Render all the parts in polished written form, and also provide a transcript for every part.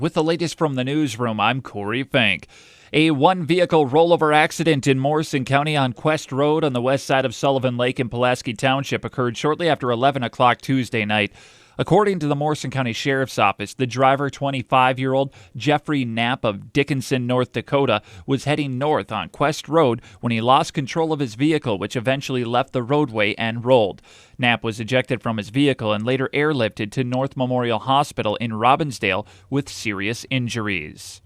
With the latest from the newsroom, I'm Corey Fink. A one-vehicle rollover accident in Morrison County on Quest Road on the west side of Sullivan Lake in Pulaski Township occurred shortly after 11 o'clock Tuesday night. According to the Morrison County Sheriff's Office, the driver, 25-year-old Jeffrey Knapp of Dickinson, North Dakota, was heading north on Quest Road when he lost control of his vehicle, which eventually left the roadway and rolled. Knapp was ejected from his vehicle and later airlifted to North Memorial Hospital in Robbinsdale with serious injuries.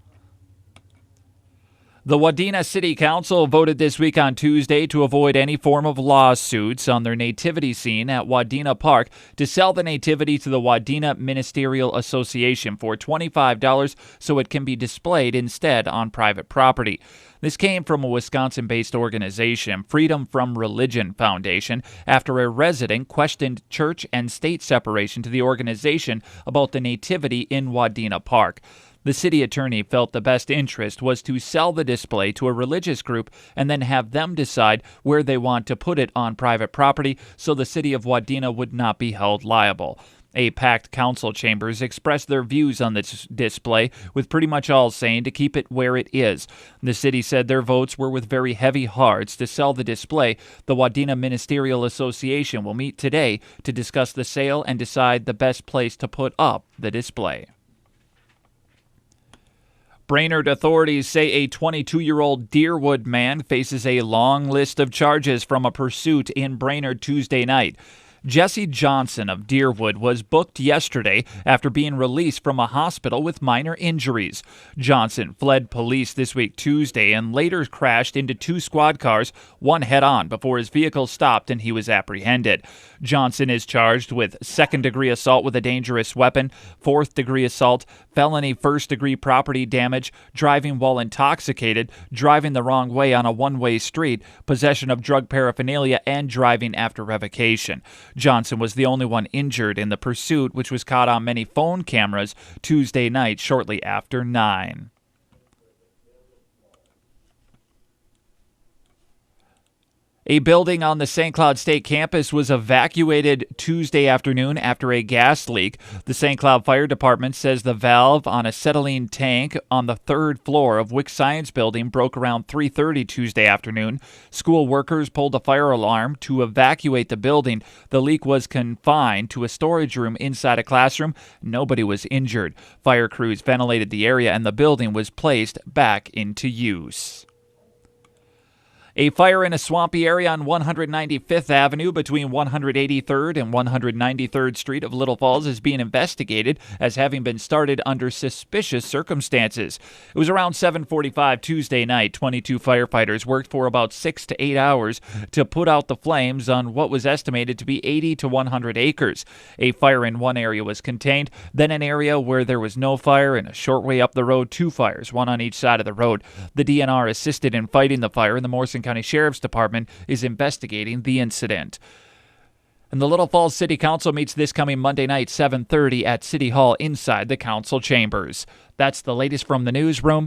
The Wadena City Council voted this week on Tuesday to avoid any form of lawsuits on their nativity scene at Wadena Park to sell the nativity to the Wadena Ministerial Association for $25 so it can be displayed instead on private property. This came from a Wisconsin-based organization, Freedom from Religion Foundation, after a resident questioned church and state separation to the organization about the nativity in Wadena Park. The city attorney felt the best interest was to sell the display to a religious group and then have them decide where they want to put it on private property so the city of Wadena would not be held liable. A packed council chambers expressed their views on this display, with pretty much all saying to keep it where it is. The city said their votes were with very heavy hearts to sell the display. The Wadena Ministerial Association will meet today to discuss the sale and decide the best place to put up the display. Brainerd authorities say a 22-year-old Deerwood man faces a long list of charges from a pursuit in Brainerd Tuesday night. Jesse Johnson of Deerwood was booked yesterday after being released from a hospital with minor injuries. Johnson fled police this week Tuesday and later crashed into two squad cars, one head-on, before his vehicle stopped and he was apprehended. Johnson is charged with second-degree assault with a dangerous weapon, fourth-degree assault, felony first-degree property damage, driving while intoxicated, driving the wrong way on a one-way street, possession of drug paraphernalia, and driving after revocation. Johnson was the only one injured in the pursuit, which was caught on many phone cameras Tuesday night shortly after 9. A building on the St. Cloud State campus was evacuated Tuesday afternoon after a gas leak. The St. Cloud Fire Department says the valve on a acetylene tank on the third floor of Wick Science Building broke around 3:30 Tuesday afternoon. School workers pulled a fire alarm to evacuate the building. The leak was confined to a storage room inside a classroom. Nobody was injured. Fire crews ventilated the area and the building was placed back into use. A fire in a swampy area on 195th Avenue between 183rd and 193rd Street of Little Falls is being investigated as having been started under suspicious circumstances. It was around 7:45 Tuesday night. 22 firefighters worked for about 6 to 8 hours to put out the flames on what was estimated to be 80 to 100 acres. A fire in one area was contained, then an area where there was no fire, and a short way up the road, two fires, one on each side of the road. The DNR assisted in fighting the fire, and the Morrison County Sheriff's Department is investigating the incident. And the Little Falls City Council meets this coming Monday night, 7:30 at City Hall inside the council chambers. That's the latest from the newsroom.